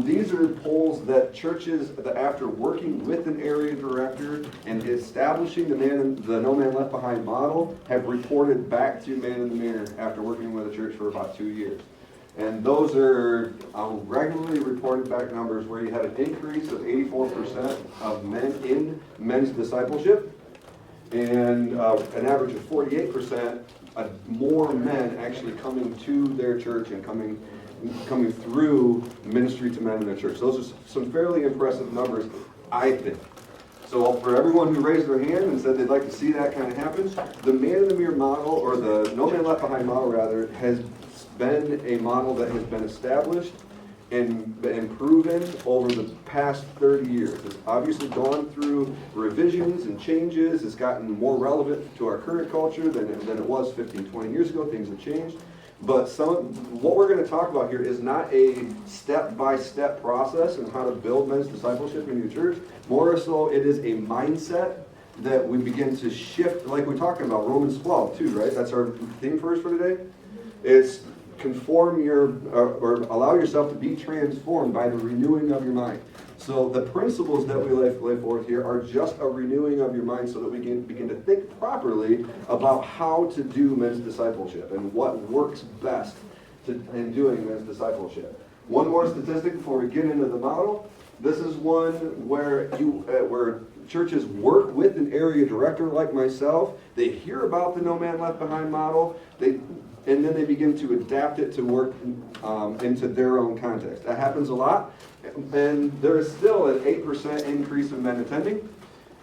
These are polls that churches, that after working with an area director and establishing the No Man Left Behind model, have reported back to Man in the Mirror after working with a church for about 2 years. And those are regularly reported back numbers where you had an increase of 84% of men in men's discipleship, and an average of 48% more men actually coming to their church and coming through ministry to men in their church. Those are some fairly impressive numbers, I think. So for everyone who raised their hand and said they'd like to see that kind of happen, the Man in the Mirror model, or the No Man Left Behind model rather, has been a model that has been established and proven over the past 30 years. It's obviously gone through revisions and changes. It's gotten more relevant to our current culture than it was 15, 20 years ago. Things have changed. But what we're going to talk about here is not a step-by-step process on how to build men's discipleship in your church. More so, it is a mindset that we begin to shift, like we're talking about Romans 12 too, right? That's our theme verse for today. It's conform or allow yourself to be transformed by the renewing of your mind. So the principles that we lay forth here are just a renewing of your mind so that we can begin to think properly about how to do men's discipleship and what works best in doing men's discipleship. One more statistic before we get into the model. This is one where churches work with an area director like myself. They hear about the No Man Left Behind model. And then they begin to adapt it to work into their own context. That happens a lot. And there is still an 8% increase in men attending.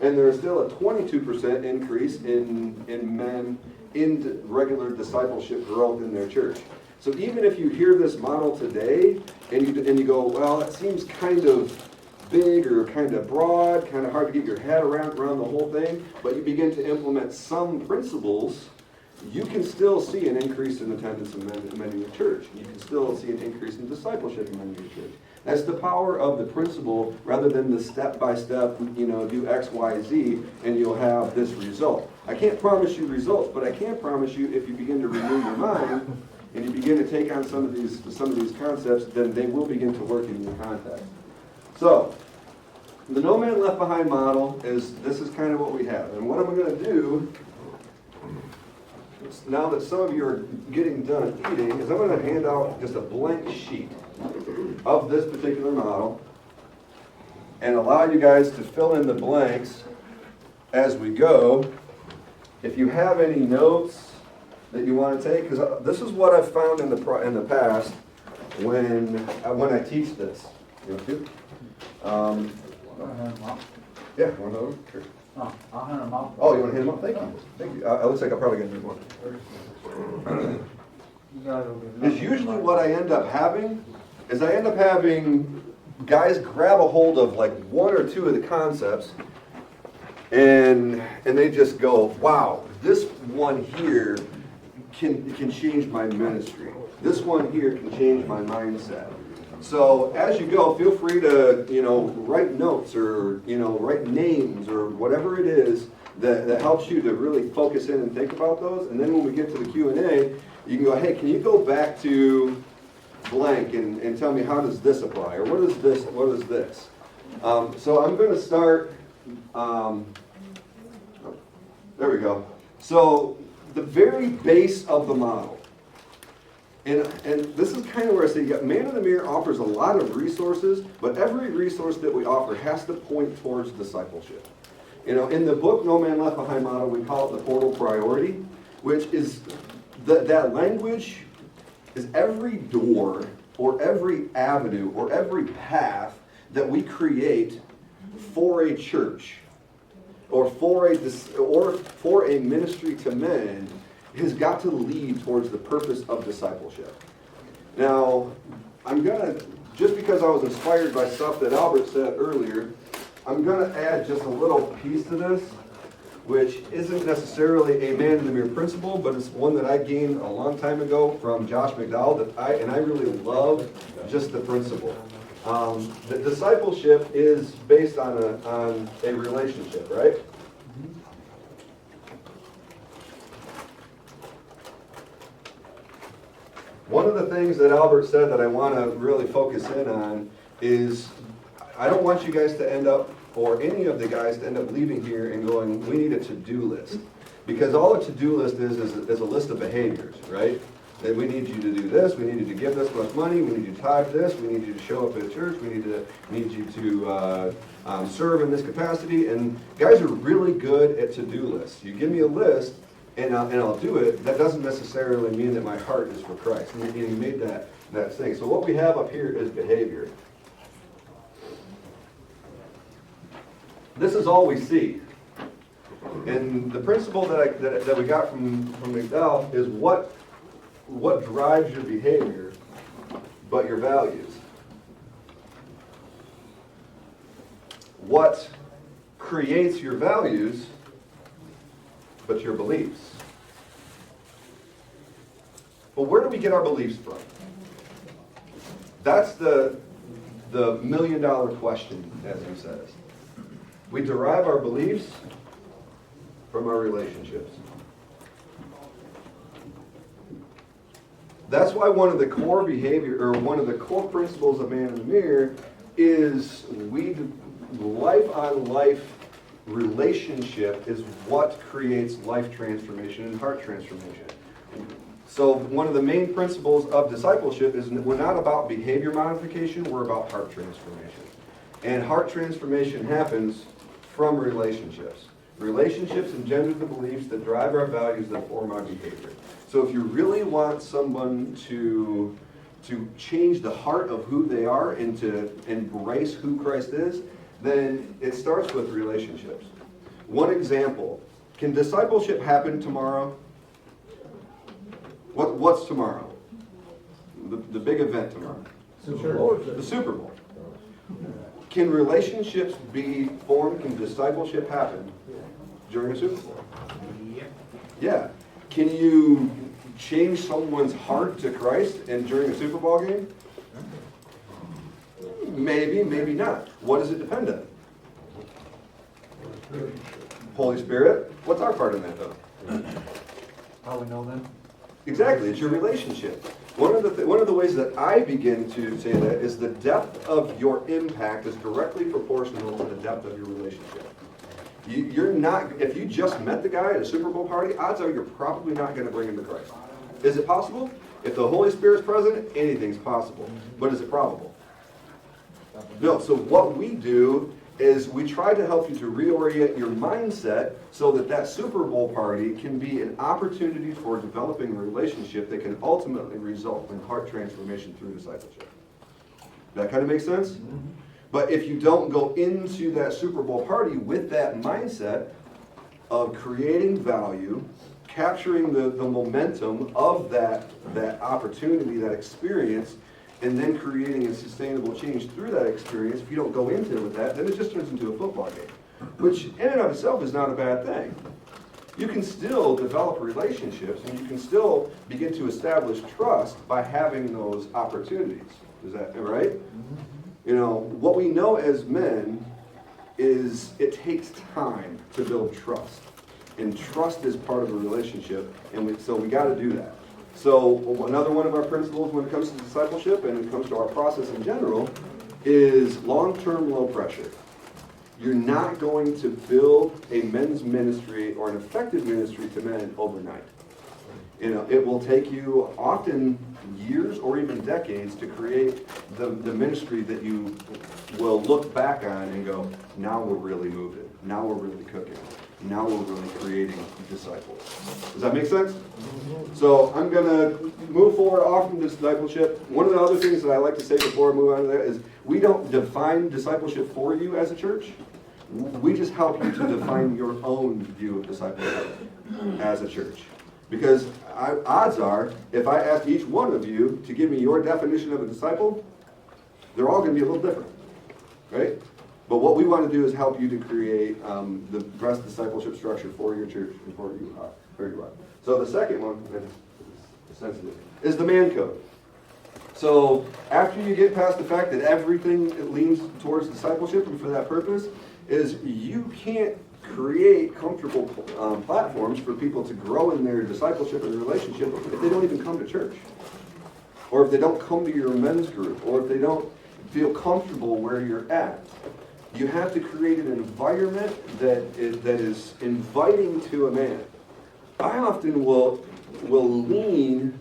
And there is still a 22% increase in men in regular discipleship growth in their church. So even if you hear this model today and you go, well, it seems kind of big or kind of broad, kind of hard to get your head around the whole thing, but you begin to implement some principles, you can still see an increase in attendance of men in your church. You can still see an increase in discipleship in men in your church. That's the power of the principle rather than the step-by-step, do X, Y, Z, and you'll have this result. I can't promise you results, but I can promise you if you begin to renew your mind and you begin to take on some of these concepts, then they will begin to work in your context. So, the No Man Left Behind model is kind of what we have. And what I'm going to do, now that some of you are getting done eating, is I'm going to hand out just a blank sheet of this particular model and allow you guys to fill in the blanks as we go. If you have any notes that you want to take, because this is what I've found in the past when I teach this. You want to? Yeah, one of them. Sure. Oh, I'll hand them out. Oh, you want to hand them out? Thank you. Thank you. It looks like I'll probably get a new one. It's usually what I end up having is I end up having guys grab a hold of like one or two of the concepts and they just go, wow, this one here can change my ministry. This one here can change my mindset. So as you go, feel free to, write notes or, write names or whatever it is that helps you to really focus in and think about those. And then when we get to the Q&A, you can go, hey, can you go back to blank and tell me how does this apply? Or what is this? So I'm going to start, there we go. So the very base of the model. And this is kind of where I say, Man in the Mirror offers a lot of resources, but every resource that we offer has to point towards discipleship. In the book No Man Left Behind model, we call it the portal priority, which is that language is every door or every avenue or every path that we create for a church or for a ministry to men has got to lead towards the purpose of discipleship. Now, I'm going to, just because I was inspired by stuff that Albert said earlier, I'm going to add just a little piece to this, which isn't necessarily a Man in the Mirror principle, but it's one that I gained a long time ago from Josh McDowell, and I really love just the principle. The discipleship is based on a relationship, right? One of the things that Albert said that I want to really focus in on is I don't want you guys to end up, or any of the guys to end up leaving here and going, we need a to-do list. Because all a to-do list is a list of behaviors, right? That we need you to do this, we need you to give this much money, we need you to tithe this, we need you to show up at church, we need you to serve in this capacity. And guys are really good at to-do lists. You give me a list and I'll do it. That doesn't necessarily mean that my heart is for Christ. And you made that thing. So what we have up here is behavior. This is all we see. And the principle that we got from McDowell is what drives your behavior, but your values. What creates your values, but your beliefs. But where do we get our beliefs from? That's the million-dollar question, as he says. We derive our beliefs from our relationships. That's why one of the core principles of Man in the Mirror is life-on-life relationship is what creates life transformation and heart transformation. So one of the main principles of discipleship is we're not about behavior modification, we're about heart transformation. And heart transformation happens from relationships. Relationships engender the beliefs that drive our values that form our behavior. So if you really want someone to change the heart of who they are and to embrace who Christ is, then it starts with relationships. One example, can discipleship happen tomorrow? What's tomorrow? The big event tomorrow. The Super Bowl. Can relationships be formed? Can discipleship happen during a Super Bowl? Yeah. Can you change someone's heart to Christ and during a Super Bowl game? Maybe, maybe not. What does it depend on? Holy Spirit. What's our part in that, though? How we know them? Exactly. It's your relationship. One of the ways that I begin to say that is the depth of your impact is directly proportional to the depth of your relationship. You're not, if you just met the guy at a Super Bowl party, odds are you're probably not going to bring him to Christ. Is it possible? If the Holy Spirit's present, anything's possible. But is it probable? No. So what we do is we try to help you to reorient your mindset so that Super Bowl party can be an opportunity for developing a relationship that can ultimately result in heart transformation through discipleship. That kind of makes sense? Mm-hmm. But if you don't go into that Super Bowl party with that mindset of creating value, capturing the momentum of that opportunity, that experience, and then creating a sustainable change through that experience, if you don't go into it with that, then it just turns into a football game, which in and of itself is not a bad thing. You can still develop relationships, and you can still begin to establish trust by having those opportunities. Is that right? You know, what we know as men is it takes time to build trust. And trust is part of a relationship, and so we got to do that. So another one of our principles when it comes to discipleship and it comes to our process in general is long-term low pressure. You're not going to build a men's ministry or an effective ministry to men overnight. You know, it will take you often years or even decades to create the ministry that you will look back on and go, now we're really moving. Now we're really cooking. Now we're really creating disciples. Does that make sense? So I'm going to move forward off from discipleship. One of the other things that I like to say before I move on to that is we don't define discipleship for you as a church. We just help you to define your own view of discipleship as a church. Because odds are, if I ask each one of you to give me your definition of a disciple, they're all going to be a little different, right? But what we want to do is help you to create the best discipleship structure for your church and for you are. So the second one, sensitive, is the man code. So after you get past the fact that everything leans towards discipleship and for that purpose, is you can't create comfortable platforms for people to grow in their discipleship and relationship if they don't even come to church. Or if they don't come to your men's group. Or if they don't, feel comfortable where you're at. You have to create an environment that is inviting to a man. I often will lean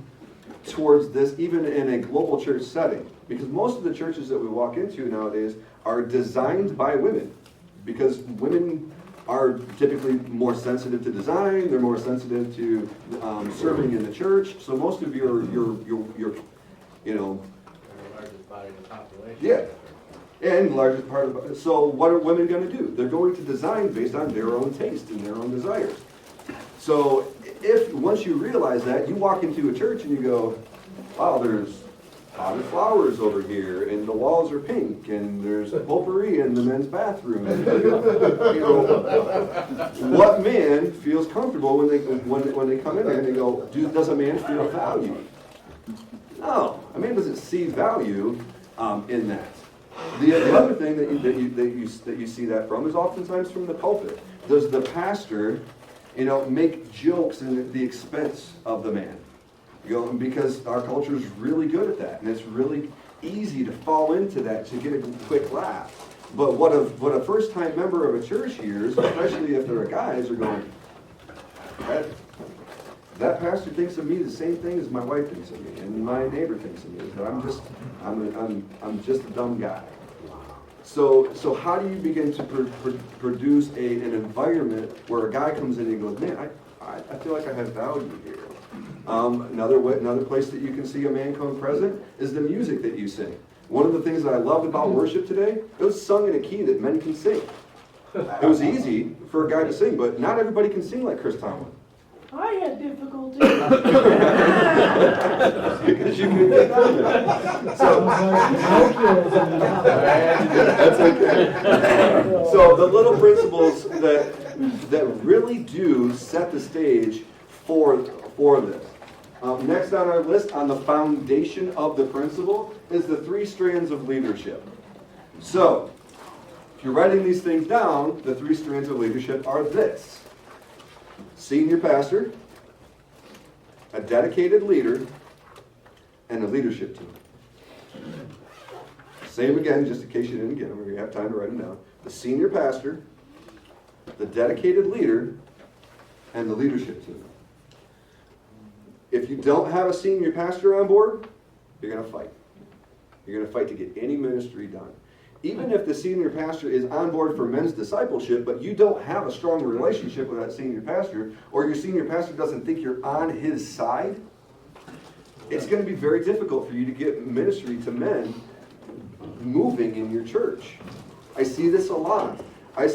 towards this even in a global church setting, because most of the churches that we walk into nowadays are designed by women, because women are typically more sensitive to design, they're more sensitive to serving in the church, so most of your you know, The largest body of the population. yeah. And the largest part of it. So what are women going to do? They're going to design based on their own taste and their own desires. So if once you realize that, you walk into a church and you go, wow, there's potted flowers over here, and the walls are pink, and there's potpourri in the men's bathroom. And, you know, what man feels comfortable when they come in there and they go, does a man feel value? No, a man doesn't see value in that. The other thing that you see that from is oftentimes from the pulpit. Does the pastor, make jokes at the expense of the man? Because our culture is really good at that, and it's really easy to fall into that to get a quick laugh. But what a first-time member of a church hears, especially if they're guys, are going, that pastor thinks of me the same thing as my wife thinks of me, and my neighbor thinks of me. That I'm just a dumb guy. So how do you begin to produce an environment where a guy comes in and goes, man, I feel like I have value here. Another place that you can see a man come present is the music that you sing. One of the things that I loved about worship today, it was sung in a key that men can sing. It was easy for a guy to sing, but not everybody can sing like Chris Tomlin. I had difficulty. Because you can get down there. So, that's okay. So the little principles that really do set the stage for this. Next on our list, on the foundation of the principle, is the 3 strands of leadership. So, if you're writing these things down, the 3 strands of leadership are this: senior pastor, a dedicated leader, and a leadership team. Same again, just in case you didn't get them, we're going to have time to write them down. The senior pastor, the dedicated leader, and the leadership team. If you don't have a senior pastor on board, you're going to fight. You're going to fight to get any ministry done. Even if the senior pastor is on board for men's discipleship, but you don't have a strong relationship with that senior pastor, or your senior pastor doesn't think you're on his side, it's going to be very difficult for you to get ministry to men moving in your church. I see this a lot. I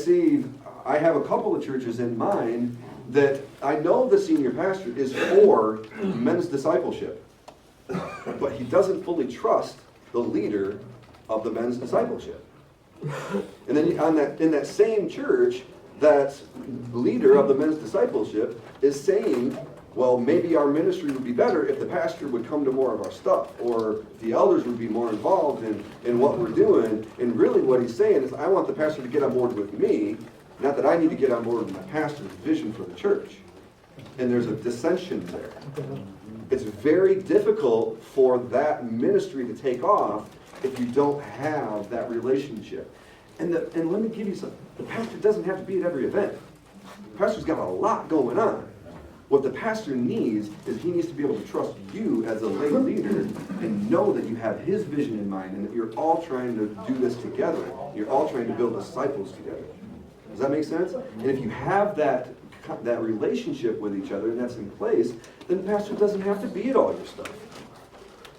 have a couple of churches in mind that I know the senior pastor is for men's discipleship, but he doesn't fully trust the leader of the men's discipleship. And then in that same church, that leader of the men's discipleship is saying, well, maybe our ministry would be better if the pastor would come to more of our stuff, or the elders would be more involved in what we're doing. And really what he's saying is, I want the pastor to get on board with me, not that I need to get on board with my pastor's vision for the church. And there's a dissension there. It's very difficult for that ministry to take off if you don't have that relationship. And let me give you something. The pastor doesn't have to be at every event. The pastor's got a lot going on. What the pastor needs is he needs to be able to trust you as a lay leader and know that you have his vision in mind and that you're all trying to do this together. You're all trying to build disciples together. Does that make sense? And if you have that relationship with each other and that's in place, then the pastor doesn't have to be at all your stuff.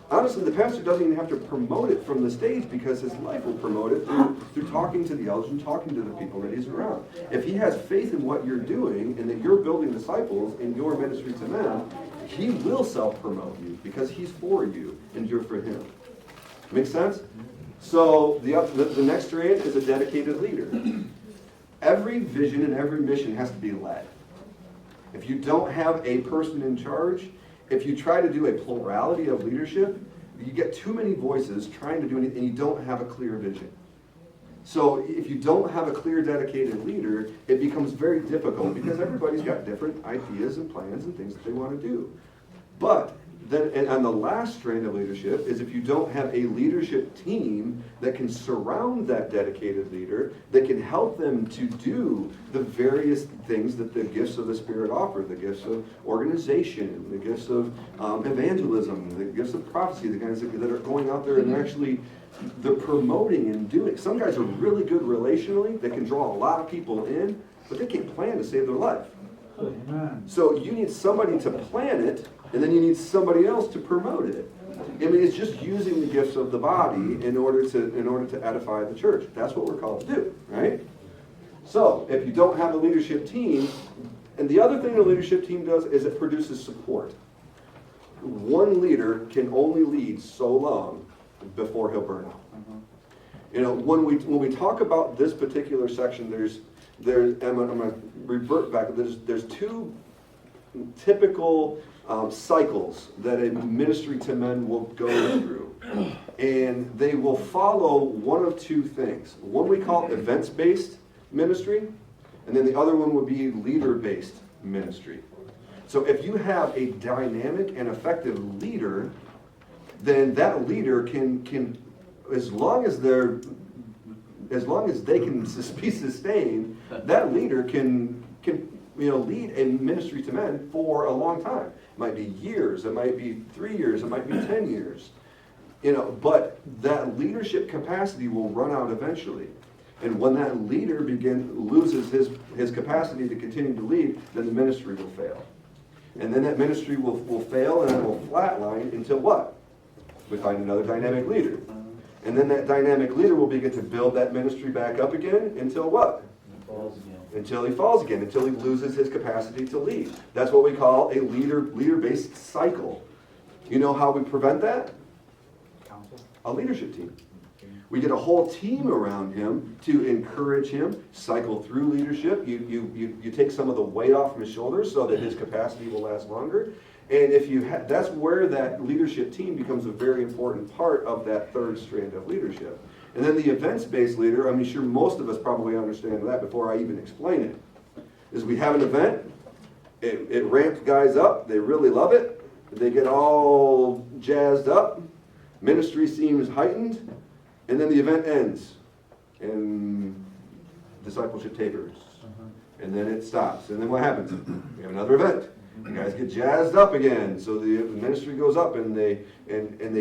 Honestly, the pastor doesn't even have to promote it from the stage, because his life will promote it through talking to the elders and talking to the people that he's around. If he has faith in what you're doing and that you're building disciples in your ministry to men, he will self-promote you because he's for you and you're for him. Make sense? So the next strand is a dedicated leader. Every vision and every mission has to be led. If you don't have a person in charge, if you try to do a plurality of leadership, you get too many voices trying to do anything, and you don't have a clear vision. So if you don't have a clear, dedicated leader, it becomes very difficult because everybody's got different ideas and plans and things that they want to do. But then, and on the last strand of leadership is if you don't have a leadership team that can surround that dedicated leader, that can help them to do the various things that the gifts of the Spirit offer, the gifts of organization, the gifts of evangelism, the gifts of prophecy, the guys that are going out there and they're promoting and doing. Some guys are really good relationally, they can draw a lot of people in, but they can't plan to save their life. Amen. So you need somebody to plan it, and then you need somebody else to promote it. I mean, it's just using the gifts of the body in order to edify the church. That's what we're called to do, right? So if you don't have a leadership team, and the other thing a leadership team does is it produces support. One leader can only lead so long before he'll burn out. You know, when we talk about this particular section, I'm going to revert back. There's two typical cycles that a ministry to men will go through, and they will follow one of two things. One we call events-based ministry, and then the other one would be leader-based ministry. So if you have a dynamic and effective leader, then that leader can as long as they can be sustained, that leader can lead a ministry to men for a long time. It might be years, it might be 3 years, it might be 10 years. But that leadership capacity will run out eventually. And when that leader loses his capacity to continue to lead, then the ministry will fail. And then that ministry will fail and it will flatline until what? We find another dynamic leader. And then that dynamic leader will begin to build that ministry back up again until what? Until he falls again, until he loses his capacity to lead. That's what we call a leader-based cycle. You know how we prevent that? Counsel. A leadership team. We get a whole team around him to encourage him, cycle through leadership. You take some of the weight off from his shoulders so that his capacity will last longer. And that's where that leadership team becomes a very important part of that third strand of leadership. And then the events-based leader, I'm sure most of us probably understand that before I even explain it, is we have an event, it ramps guys up, they really love it, they get all jazzed up, ministry seems heightened, and then the event ends, and discipleship tapers, and then it stops, and then what happens? We have another event. The guys get jazzed up again, so the ministry goes up, and they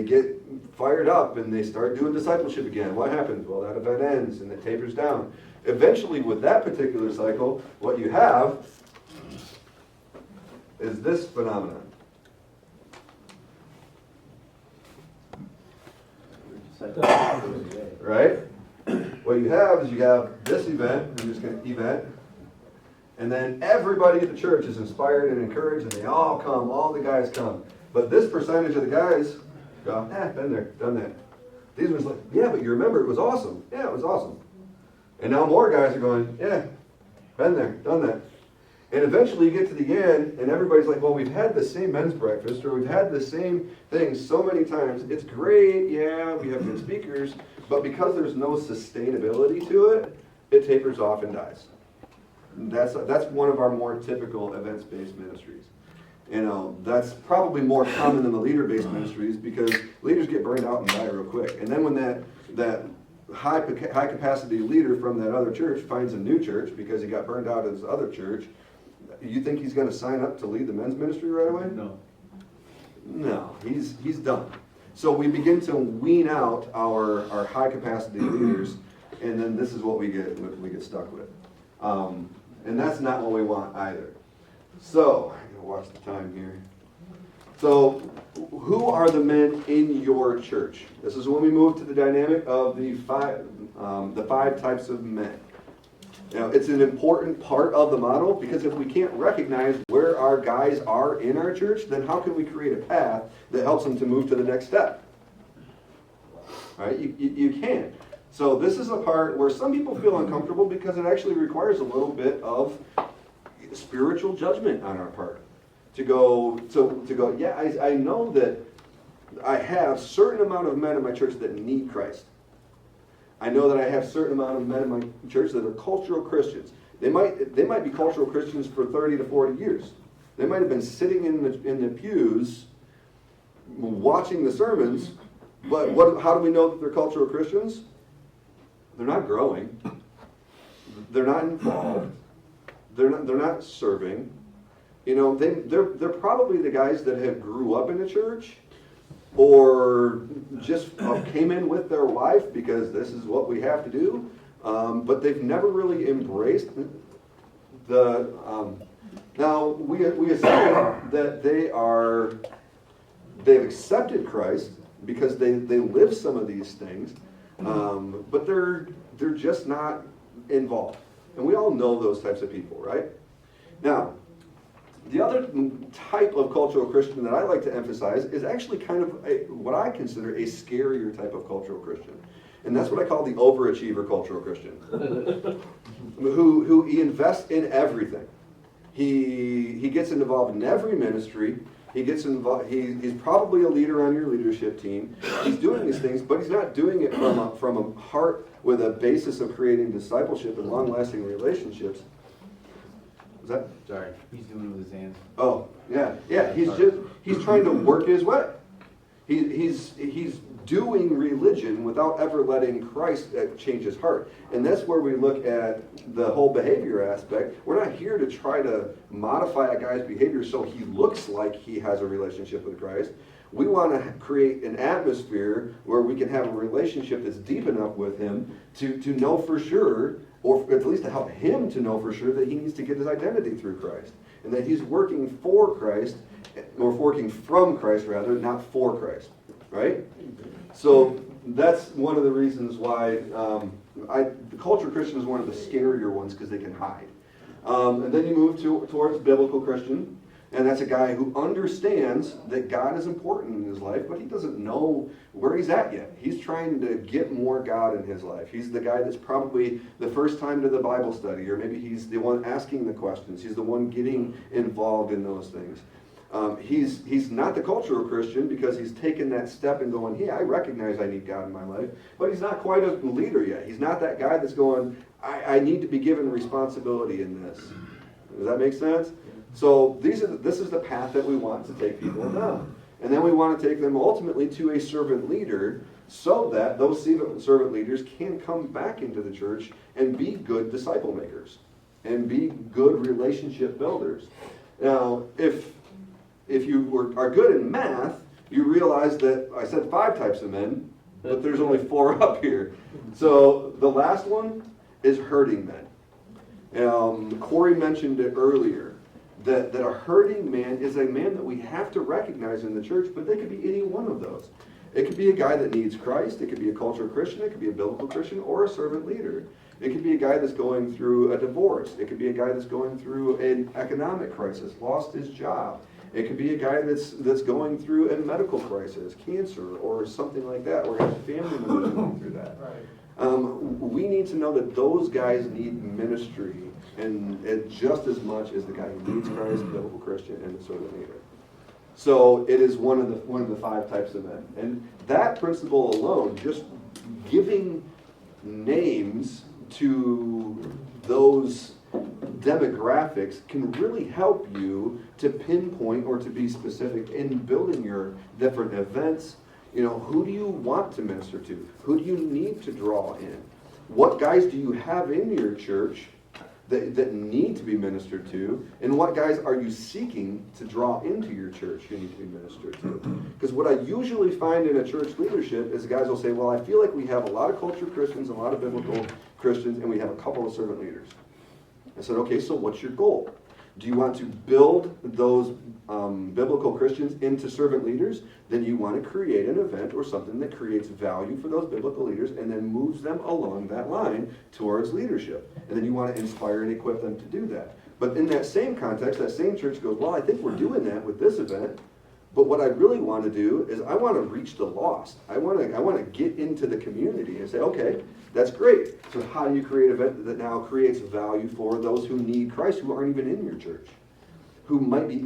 get fired up, and they start doing discipleship again. What happens? Well, that event ends, and it tapers down. Eventually, with that particular cycle, what you have is this phenomenon. Right? What you have is this event, I'm just going to event, and then everybody at the church is inspired and encouraged, and they all come, all the guys come. But this percentage of the guys go, been there, done that. These ones like, yeah, but you remember it was awesome. Yeah, it was awesome. And now more guys are going, yeah, been there, done that. And eventually you get to the end, and everybody's like, well, we've had the same men's breakfast, or we've had the same thing so many times. It's great, yeah, we have good speakers, but because there's no sustainability to it, it tapers off and dies. That's one of our more typical events-based ministries. That's probably more common than the leader-based ministries because leaders get burned out and die real quick. And then when that high capacity leader from that other church finds a new church because he got burned out at his other church, you think he's going to sign up to lead the men's ministry right away? No, he's done. So we begin to wean out our high capacity leaders, and then this is what we get stuck with. And that's not what we want either. So, I'm going to watch the time here. So, who are the men in your church? This is when we move to the dynamic of the five types of men. Now, it's an important part of the model because if we can't recognize where our guys are in our church, then how can we create a path that helps them to move to the next step? All right? You can't. So this is a part where some people feel uncomfortable because it actually requires a little bit of spiritual judgment on our part. To go, yeah, I know that I have a certain amount of men in my church that need Christ. I know that I have a certain amount of men in my church that are cultural Christians. They might be cultural Christians for 30 to 40 years. They might have been sitting in the pews watching the sermons, but how do we know that they're cultural Christians? They're not growing. They're not involved. They're not serving. You know, they're probably the guys that have grew up in a church, or just came in with their wife because this is what we have to do, but they've never really embraced the. Now we assume that they've accepted Christ because they live some of these things, but they're just not involved, and we all know those types of people, right? Now, the other type of cultural Christian that I like to emphasize is actually kind of what I consider a scarier type of cultural Christian. And that's what I call the overachiever cultural Christian. who he invests in everything. He gets involved in every ministry. He gets involved. He's probably a leader on your leadership team. He's doing these things, but he's not doing it from a heart with a basis of creating discipleship and long-lasting relationships. Is that? Sorry, he's doing it with his hands. Oh, yeah. He's trying to work his way. He's doing religion without ever letting Christ change his heart. And that's where we look at the whole behavior aspect. We're not here to try to modify a guy's behavior so he looks like he has a relationship with Christ. We want to create an atmosphere where we can have a relationship that's deep enough with him to know for sure, or at least to help him to know for sure, that he needs to get his identity through Christ. And that he's working for Christ, or working from Christ rather, not for Christ. Right? So that's one of the reasons why the culture Christian is one of the scarier ones, because they can hide. And then you move towards biblical Christian, and that's a guy who understands that God is important in his life, but he doesn't know where he's at yet. He's trying to get more God in his life. He's the guy that's probably the first time to the Bible study, or maybe he's the one asking the questions. He's the one getting involved in those things. He's not the cultural Christian because he's taken that step and going, hey, I recognize I need God in my life, but he's not quite a leader yet. He's not that guy that's going, I need to be given responsibility in this. Does that make sense? So this is the path that we want to take people down. And then we want to take them ultimately to a servant leader, so that those servant leaders can come back into the church and be good disciple makers and be good relationship builders. Now, if you are good in math, you realize that I said 5 types of men, but there's only 4 up here. So the last one is hurting men. Corey mentioned it earlier, that a hurting man is a man that we have to recognize in the church, but they could be any one of those. It could be a guy that needs Christ, it could be a cultural Christian, it could be a biblical Christian, or a servant leader. It could be a guy that's going through a divorce. It could be a guy that's going through an economic crisis, lost his job. It could be a guy that's going through a medical crisis, cancer, or something like that, or has family members going through that. We need to know that those guys need ministry, and just as much as the guy who needs Christ, the biblical Christian, and the servant leader. So it is one of the 5 types of men, and that principle alone, just giving names to those demographics, can really help you to pinpoint or to be specific in building your different events. You know, who do you want to minister to? Who do you need to draw in? What guys do you have in your church that need to be ministered to? And what guys are you seeking to draw into your church who need to be ministered to? Because what I usually find in a church leadership is guys will say, well, I feel like we have a lot of culture Christians, a lot of biblical Christians, and we have a couple of servant leaders. I said, okay, so what's your goal? Do you want to build those biblical Christians into servant leaders? Then you want to create an event or something that creates value for those biblical leaders and then moves them along that line towards leadership. And then you want to inspire and equip them to do that. But in that same context, that same church goes, well, I think we're doing that with this event. But what I really want to do is I want to reach the lost. I want to get into the community and say, okay, that's great. So how do you create an event that now creates value for those who need Christ, who aren't even in your church, who might be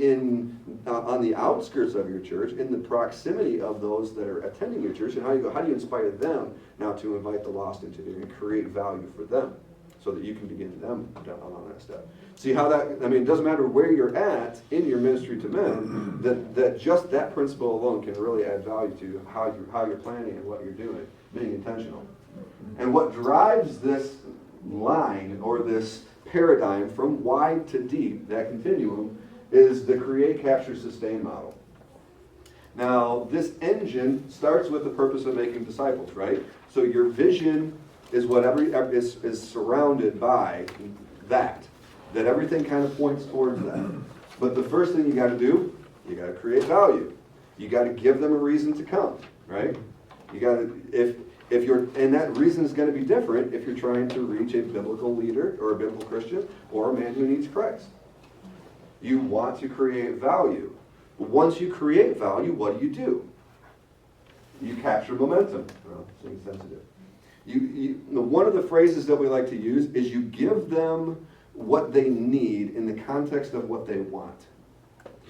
on the outskirts of your church, in the proximity of those that are attending your church, and how do you inspire them now to invite the lost into there and create value for them? so that you can begin them down on that step. See how that, I mean, it doesn't matter where you're at in your ministry to men, that just that principle alone can really add value to how you're planning and what you're doing, being intentional. And what drives this line or this paradigm from wide to deep, that continuum, is the create, capture, sustain model. Now, this engine starts with the purpose of making disciples, right? So your vision is whatever is surrounded by that everything kind of points towards that. But the first thing you got to do, you got to create value. You got to give them a reason to come, right? You got to, if you're, and that reason is going to be different if you're trying to reach a biblical leader or a biblical Christian or a man who needs Christ. You want to create value. Once you create value, what do? You capture momentum. Well, being sensitive. One of the phrases that we like to use is you give them what they need in the context of what they want.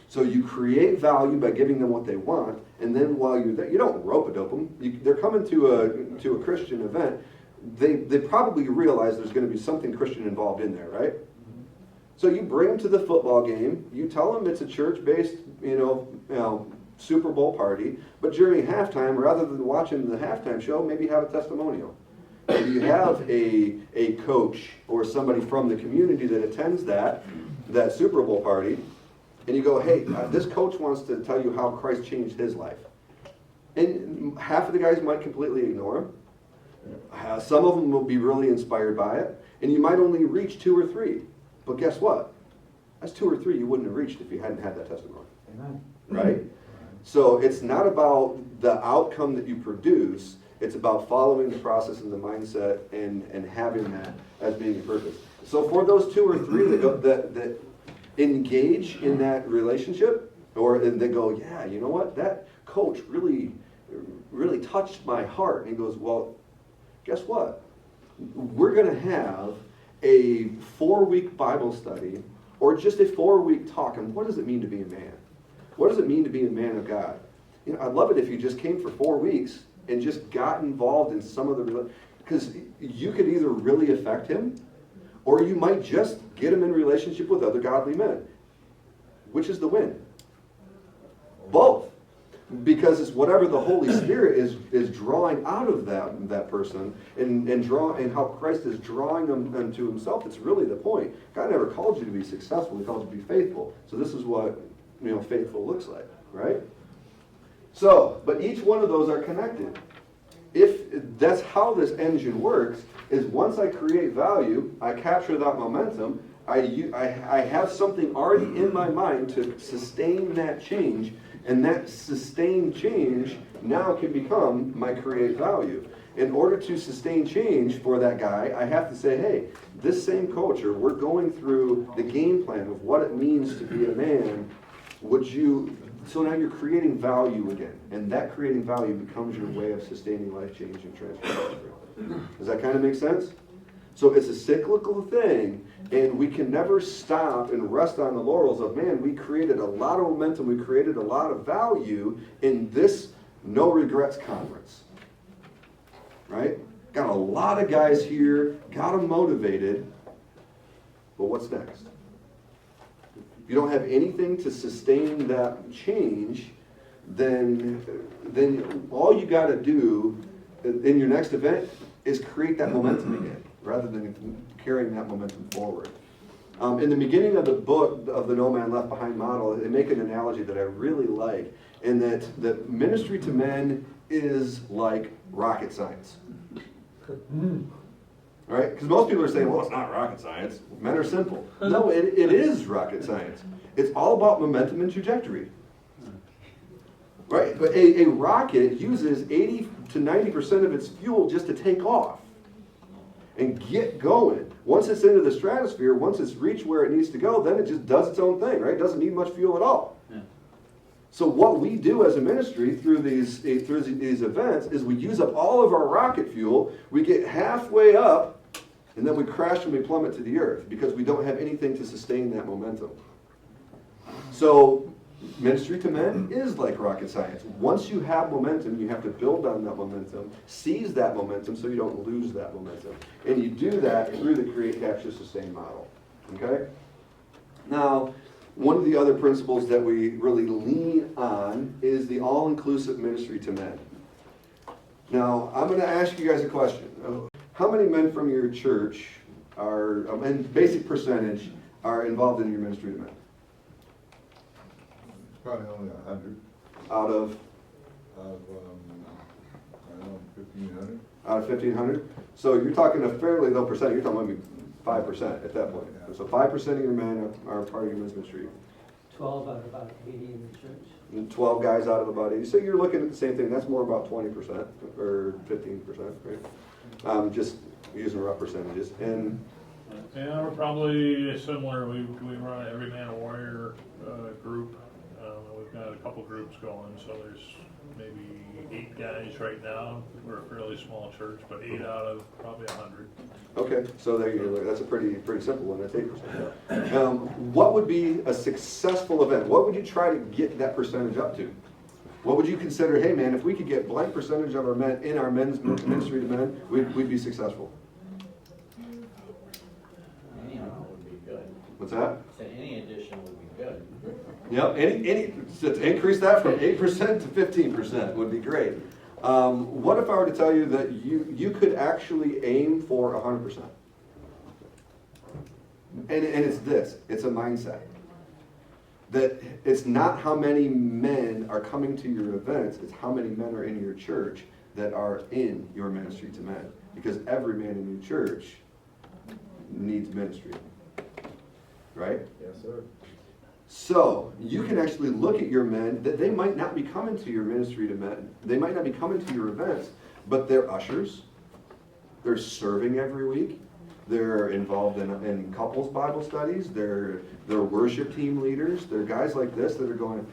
So you create value by giving them what they want, and then while you're there, you don't rope-a-dope them. They're coming to a Christian event. They probably realize there's going to be something Christian involved in there, right? So you bring them to the football game. You tell them it's a church-based, Super Bowl party. But during halftime, rather than watching the halftime show, maybe have a testimonial. Maybe you have a coach or somebody from the community that attends that Super Bowl party, and you go, hey, this coach wants to tell you how Christ changed his life. And half of the guys might completely ignore him. Some of them will be really inspired by it, and you might only reach 2 or 3. But guess what? That's 2 or 3 you wouldn't have reached if you hadn't had that testimony. Amen. Right? So it's not about the outcome that you produce. It's about following the process and the mindset and having that as being your purpose. So for those 2 or 3 that engage in that relationship, or they go, yeah, you know what? That coach really touched my heart. And he goes, well, guess what? We're going to have a 4-week Bible study or just a 4-week talk on what does it mean to be a man? What does it mean to be a man of God? I'd love it if you just came for 4 weeks and just got involved in some of the, because you could either really affect him, or you might just get him in relationship with other godly men. Which is the win? Both. Because it's whatever the Holy Spirit is drawing out of that person and how Christ is drawing them unto himself. It's really the point. God never called you to be successful. He called you to be faithful. So this is what faithful looks like, right? So, but each one of those are connected. If that's how this engine works, is once I create value, I capture that momentum, I have something already in my mind to sustain that change, and that sustained change now can become my create value. In order to sustain change for that guy, I have to say, hey, this same culture, we're going through the game plan of what it means to be a man. So now you're creating value again, and that creating value becomes your way of sustaining life change and transformation. Does that kind of make sense? So it's a cyclical thing, and we can never stop and rest on the laurels of, man, we created a lot of momentum, we created a lot of value in this no regrets conference. Right? Got a lot of guys here, got them motivated, but what's next? If you don't have anything to sustain that change, then all you got to do in your next event is create that momentum again, rather than carrying that momentum forward. In the beginning of the book of the No Man Left Behind model, they make an analogy that I really like, in that ministry to men is like rocket science. Right? Because most people are saying, well, it's not rocket science. Men are simple. No, it is rocket science. It's all about momentum and trajectory. Right? But a rocket uses 80 to 90% of its fuel just to take off and get going. Once it's into the stratosphere, once it's reached where it needs to go, then it just does its own thing, right? It doesn't need much fuel at all. Yeah. So what we do as a ministry through these events is we use up all of our rocket fuel, we get halfway up, and then we crash and we plummet to the earth because we don't have anything to sustain that momentum. So Ministry to men is like rocket science. Once you have momentum, you have to build on that momentum, seize that momentum so you don't lose that momentum. And you do that through the create, capture, sustain model. Okay? Now, one of the other principles that we really lean on is the all-inclusive ministry to men. Now, I'm going to ask you guys a question. How many men from your church are, and basic percentage, are involved in your ministry to men? Probably only 100 Out of? of, I don't know, 1,500. Out of 1,500? So you're talking a fairly low percent. You're talking maybe 5% at that point. Yeah. So 5% of your men are part of your men's ministry. 12 out of about 80 in the church. And 12 guys out of about 80. So you're looking at the same thing. That's more about 20% or 15%, right? Just using rough percentages. And Yeah, we're probably similar. We run an Every Man a Warrior group. We've got a couple groups going, so there's maybe 8 guys right now. We're a fairly small church, but 8 out of probably 100. okay, so there you go. That's a pretty simple one. That's 8%. What would be a successful event? What would you try to get that percentage up to? What would you consider, hey man, if we could get blank percentage of our men in our men's ministry to men, we'd be successful? Any amount would be good. What's that? So any addition would be good. Yep, to increase that from 8% to 15% would be great. What if I were to tell you that you could actually aim for 100%? And it's this, it's a mindset. That it's not how many men are coming to your events, it's how many men are in your church that are in your ministry to men. Because every man in your church needs ministry. Right? Yes, sir. So, you can actually look at your men that they might not be coming to your ministry to men. They might not be coming to your events, but they're ushers. They're serving every week. They're involved in couples Bible studies. They're worship team leaders. They're guys like this that are going,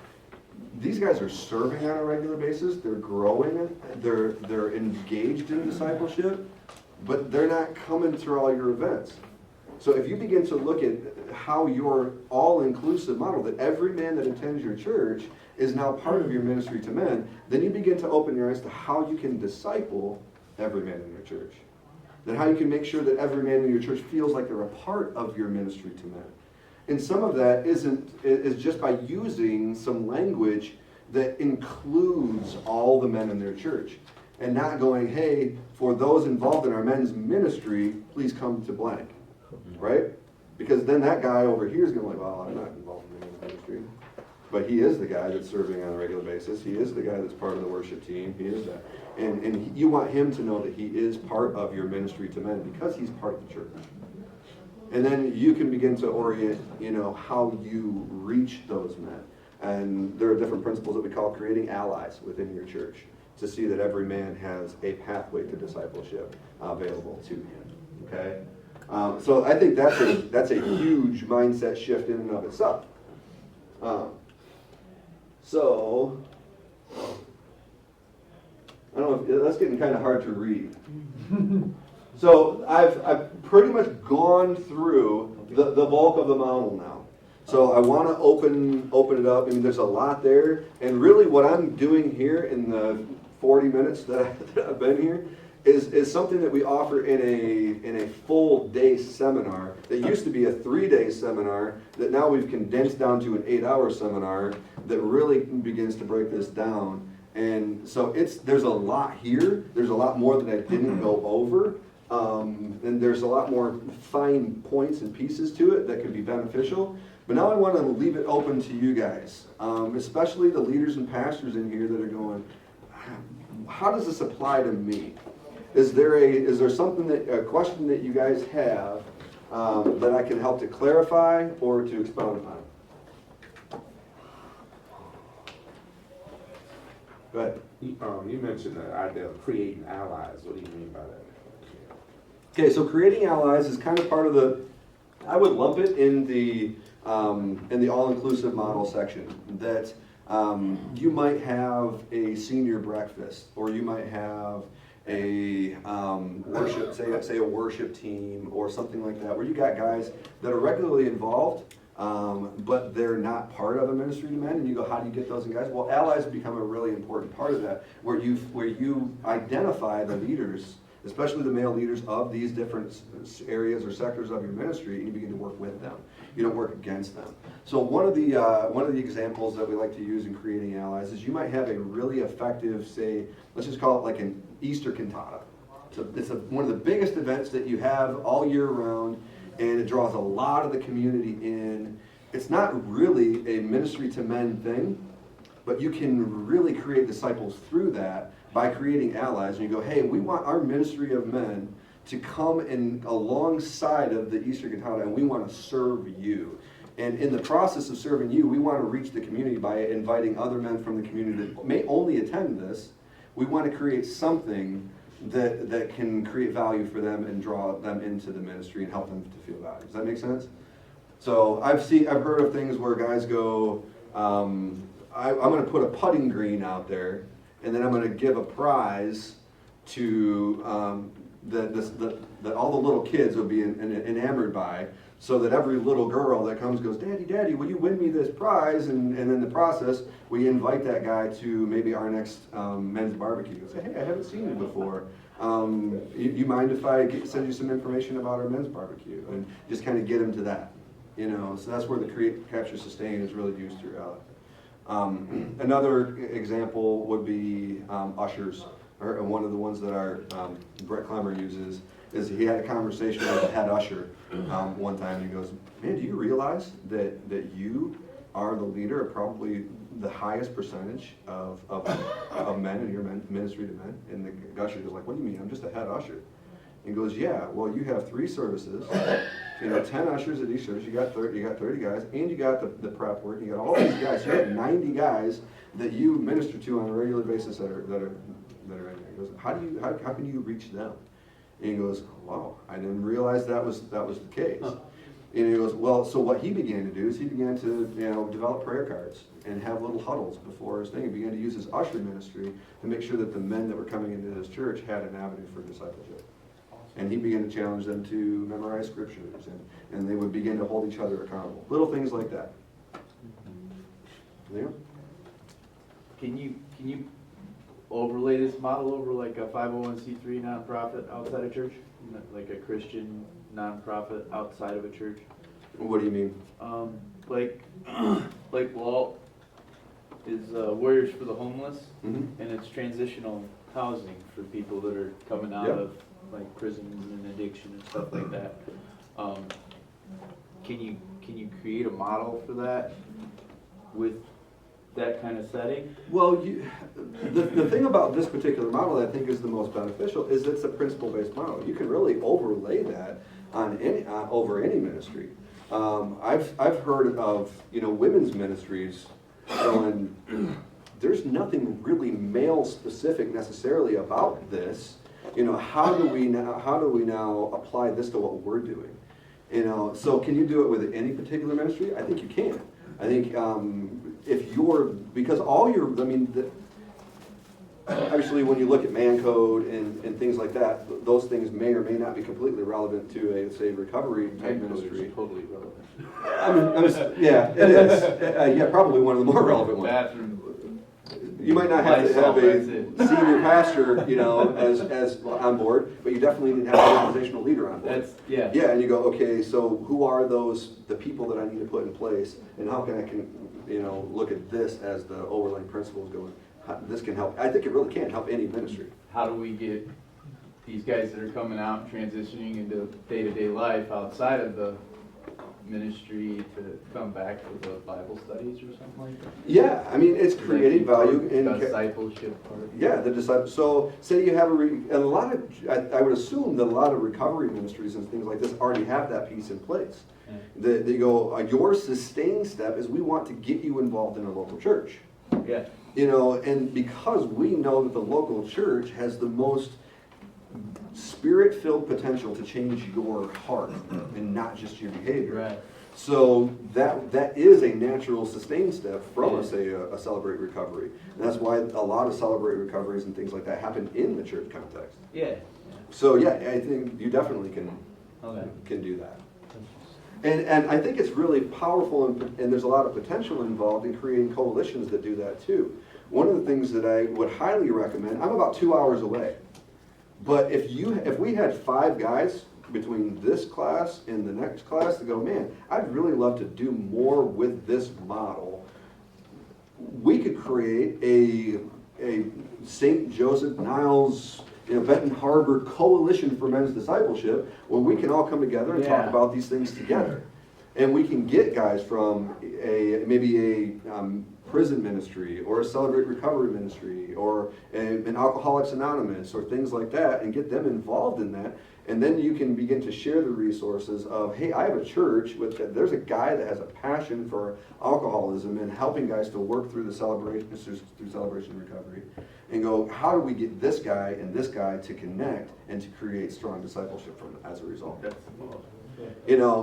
these guys are serving on a regular basis. They're growing. They're engaged in discipleship, but they're not coming to all your events. So if you begin to look at how your all-inclusive model, that every man that attends your church is now part of your ministry to men, then you begin to open your eyes to how you can disciple every man in your church. Then how you can make sure that every man in your church feels like they're a part of your ministry to men. And some of that is just by using some language that includes all the men in their church. And not going, hey, for those involved in our men's ministry, please come to blank. Right? Because then that guy over here is going to be like, well, I'm not involved in the men's ministry. But he is the guy that's serving on a regular basis. He is the guy that's part of the worship team. He is that. And you want him to know that he is part of your ministry to men because he's part of the church. And then you can begin to orient, how you reach those men. And there are different principles that we call creating allies within your church to see that every man has a pathway to discipleship available to him. Okay? So I think that's a huge mindset shift in and of itself. So I don't know, that's getting kind of hard to read. So I've pretty much gone through the bulk of the model now. So I want to open it up. I mean, there's a lot there, and really what I'm doing here in the 40 minutes that I've been here is something that we offer in a full day seminar that used to be a 3-day seminar that now we've condensed down to an 8-hour seminar that really begins to break this down. And so there's a lot here. There's a lot more that I didn't go over. And there's a lot more fine points and pieces to it that could be beneficial. But now I want to leave it open to you guys, especially the leaders and pastors in here that are going, how does this apply to me? Is there something a question that you guys have that I can help to clarify or to expound upon? Go ahead. You mentioned the idea of creating allies. What do you mean by that? Okay, so creating allies is kind of part of I would lump it in the all-inclusive model section. That you might have a senior breakfast, or you might have a worship, say a worship team or something like that, where you got guys that are regularly involved, but they're not part of a ministry to men, and you go, how do you get those in guys? Well, allies become a really important part of that, where you identify the leaders, especially the male leaders of these different areas or sectors of your ministry, and you begin to work with them. You don't work against them. So one of the examples that we like to use in creating allies is you might have a really effective, say, let's just call it like an Easter cantata. So it's one of the biggest events that you have all year round, and it draws a lot of the community in. It's not really a ministry to men thing, but you can really create disciples through that by creating allies. And you go, hey, we want our ministry of men to come in alongside of the Easter cantata, and we want to serve you. And in the process of serving you, we want to reach the community by inviting other men from the community that may only attend this. We want to create something that can create value for them and draw them into the ministry and help them to feel valued. Does that make sense? So I've heard of things where guys go, I'm going to put a putting green out there, and then I'm going to give a prize to that all the little kids will be enamored by, so that every little girl that comes goes, Daddy, Daddy, will you win me this prize? And in the process, we invite that guy to maybe our next men's barbecue. Say, hey, I haven't seen you before. You mind if I send you some information about our men's barbecue? And just kind of get him to that. So that's where the create, capture, sustain is really used throughout. Another example would be ushers, or one of the ones that our Brett Clemmer uses. Is he had a conversation with the head usher one time, and he goes, man, do you realize that you are the leader of probably the highest percentage of men in your ministry to men? And the usher goes like, what do you mean? I'm just a head usher. And he goes, yeah, well, you have 3 services, 10 ushers at each service, you got 30 guys, and you got the prep work, you got all these guys, you got 90 guys that you minister to on a regular basis that are in there. He goes, how can you reach them? And he goes, wow, I didn't realize that was the case. Huh. And he goes, well, so what he began to do is he began to develop prayer cards and have little huddles before his thing. He began to use his usher ministry to make sure that the men that were coming into his church had an avenue for discipleship. And he began to challenge them to memorize scriptures, and they would begin to hold each other accountable. Little things like that. Yeah. Can you overlay this model over like a 501c3 nonprofit outside of church? Like a Christian nonprofit outside of a church? What do you mean? Like Walt is Warriors for the Homeless, Mm-hmm. and it's transitional housing for people that are coming out Yep. of like prison and addiction and stuff like that. Can you create a model for that with that kind of setting? Well, the thing about this particular model that I think is the most beneficial is it's a principle-based model. You can really overlay that on over any ministry. I've heard of women's ministries going, there's nothing really male-specific necessarily about this. How do we now apply this to what we're doing? So can you do it with any particular ministry? I think you can. I think because all your, obviously when you look at man code and things like that, those things may or may not be completely relevant to a, say, recovery type ministry. Totally relevant. Yeah, it is. Yeah, probably one of the more relevant ones. Bathroom. You might not have to have a That's it. senior pastor, as on board, but you definitely need to have an organizational leader on board. Yeah. Yeah, and you go, okay, so who are the people that I need to put in place, and how can I look at this as the overlaying principles going, this can help. I think it really can help any ministry. How do we get these guys that are coming out and transitioning into day-to-day life outside of the ministry to come back to the Bible studies or something like that? Yeah, it's creating value in discipleship part. Yeah, the disciple. So say you have a lot of, I would assume that a lot of recovery ministries and things like this already have that piece in place. Yeah. They go, your sustain step is we want to get you involved in a local church. Yeah. And because we know that the local church has the most spirit-filled potential to change your heart and not just your behavior. Right. So that is a natural sustain step from, say, a Celebrate Recovery. And that's why a lot of Celebrate Recoveries and things like that happen in the church context. Yeah. So yeah, I think you definitely can do that. And I think it's really powerful, and there's a lot of potential involved in creating coalitions that do that too. One of the things that I would highly recommend, I'm about 2 hours away, but if we had 5 guys between this class and the next class to go, man, I'd really love to do more with this model, we could create a St. Joseph, Niles, Benton Harbor coalition for men's discipleship, where we can all come together and talk Yeah. about these things together. And we can get guys from maybe a prison ministry, or a Celebrate Recovery ministry, or an Alcoholics Anonymous, or things like that, and get them involved in that. And then you can begin to share the resources of, hey, I have a church there's a guy that has a passion for alcoholism and helping guys to work through Celebration Recovery, and go, how do we get this guy and this guy to connect and to create strong discipleship from as a result?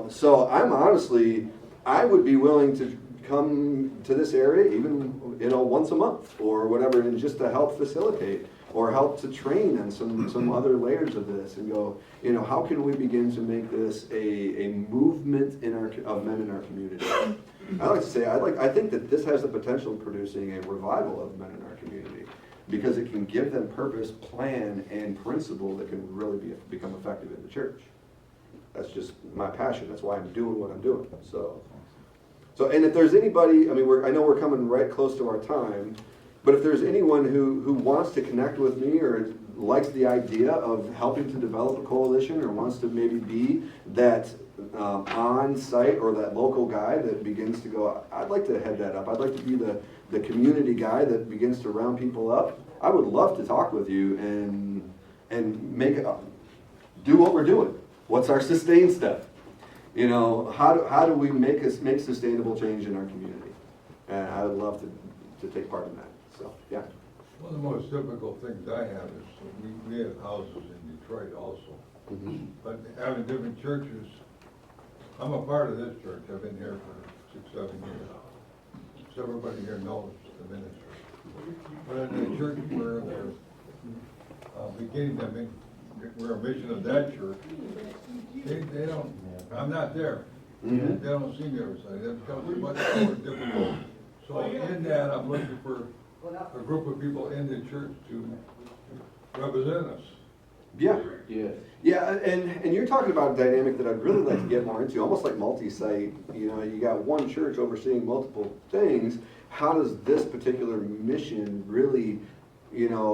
So I'm honestly, I would be willing to come to this area even, once a month or whatever, and just to help facilitate or help to train on some other layers of this, and go, how can we begin to make this a movement of men in our community? I like to say, I think that this has the potential of producing a revival of men in our community, because it can give them purpose, plan, and principle that can really become effective in the church. That's just my passion. That's why I'm doing what I'm doing. So, and if there's anybody, I know we're coming right close to our time, but if there's anyone who wants to connect with me, or likes the idea of helping to develop a coalition, or wants to maybe be that on-site or that local guy that begins to go, I'd like to head that up. I'd like to be the community guy that begins to round people up. I would love to talk with you and make do what we're doing. What's our sustain step? How do we make sustainable change in our community? And I would love to take part in that. So, yeah. One of the most difficult things I have is, we have houses in Detroit also. Mm-hmm. But having different churches, I'm a part of this church. I've been here for 6-7 years. So everybody here knows the ministry. But in the church where they're beginning to make, we're a mission of that church, they don't, I'm not there. Mm-hmm. They don't see me every Sunday. That's much more difficult. So in that, I'm looking for a group of people in the church to represent us. Yeah. Yeah. Yeah, and you're talking about a dynamic that I'd really like to get more into, almost like multi-site. You got one church overseeing multiple things. How does this particular mission really,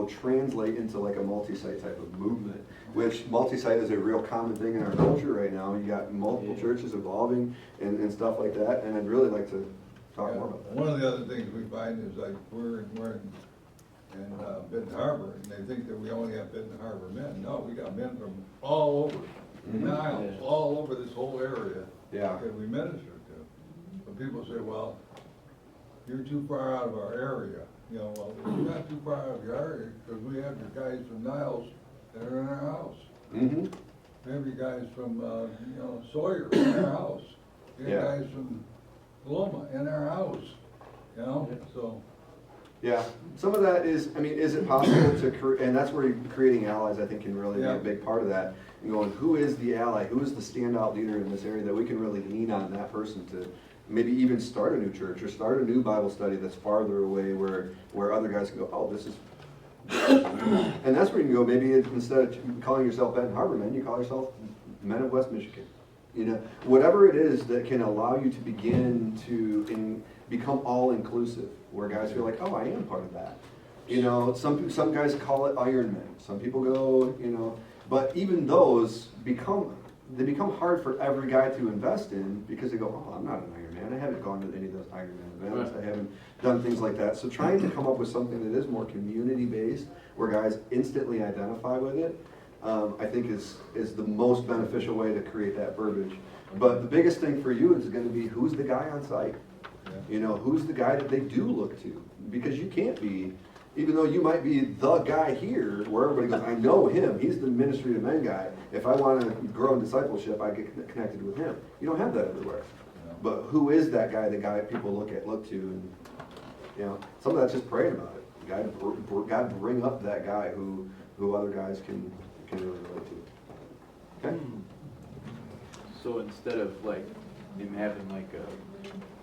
translate into like a multi-site type of movement? Which multi-site is a real common thing in our culture right now. You got multiple churches evolving and stuff like that, and I'd really like to talk more about that. One of the other things we find is like we're in Benton Harbor, and they think that we only have Benton Harbor men. No, we got men from all over, Niles, all over this whole area that we minister to. But people say, well, you're too far out of our area. Well, we're not too far out of your area, because we have your guys from Niles that are in our house. Mm-hmm. We have your guys from, Sawyer in our house. We have guys from Loma in our house, so. Yeah, some of that is it possible to create, and that's where creating allies, I think, can really be a big part of that. And going, who is the ally? Who is the standout leader in this area that we can really lean on that person to maybe even start a new church or start a new Bible study that's farther away where other guys can go, oh, this is, and that's where you can go, maybe instead of calling yourself Benton Harbor Men, you call yourself Men of West Michigan. Whatever it is that can allow you to begin to become all-inclusive, where guys feel like, oh, I am part of that. Some guys call it Iron Men. Some people go, but even those become hard for every guy to invest in, because they go, oh, I'm not an Iron Man. I haven't gone to any of those Iron Man events. I haven't done things like that. So trying to come up with something that is more community-based, where guys instantly identify with it, I think is the most beneficial way to create that verbiage. But the biggest thing for you is going to be, who's the guy on site? Who's the guy that they do look to? Because you can't be, even though you might be the guy here, where everybody goes, I know him, he's the ministry to men guy. If I want to grow in discipleship, I get connected with him. You don't have that everywhere. But who is that guy? The guy people look to, and some of that's just praying about it. God bring up that guy who other guys can really relate to. Okay. So instead of like him having like a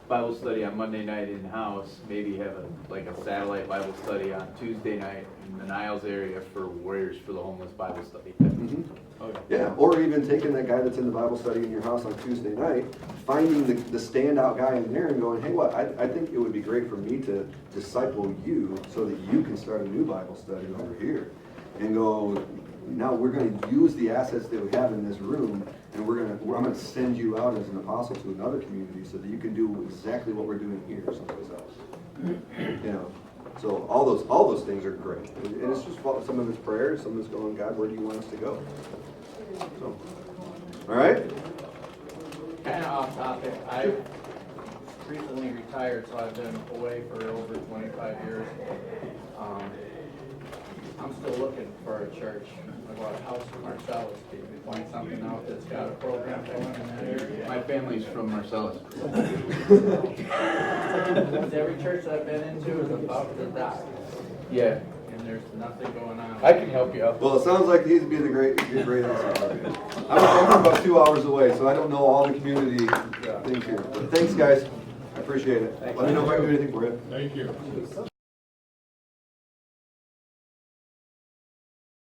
Bible study on Monday night in-house, maybe have a satellite Bible study on Tuesday night in the Niles area for Warriors for the Homeless Bible Study. Mhm. Okay. Yeah, or even taking that guy that's in the Bible study in your house on Tuesday night, finding the standout guy in there and going, hey, what, I think it would be great for me to disciple you so that you can start a new Bible study over here. And go, now we're gonna use the assets that we have in this room, and I'm gonna send you out as an apostle to another community so that you can do exactly what we're doing here someplace else. You know, so all those things are great. And it's just some of it's prayers, some of it's going, God, where do you want us to go? So, all right? Kind of off topic, I've recently retired, so I've been away for over 25 years. I'm still looking for a church. I bought a house in Marcellus. Can you find something out that's got a program going in that area? My family's from Marcellus. Every church that I've been into is about to die, Yeah, and there's nothing going on. I can help you out. Well, it sounds like he's being a great asset. I'm about 2 hours away, so I don't know all the community things here. But thanks, guys. I appreciate it. Let me know if I can do anything for you. Thank you.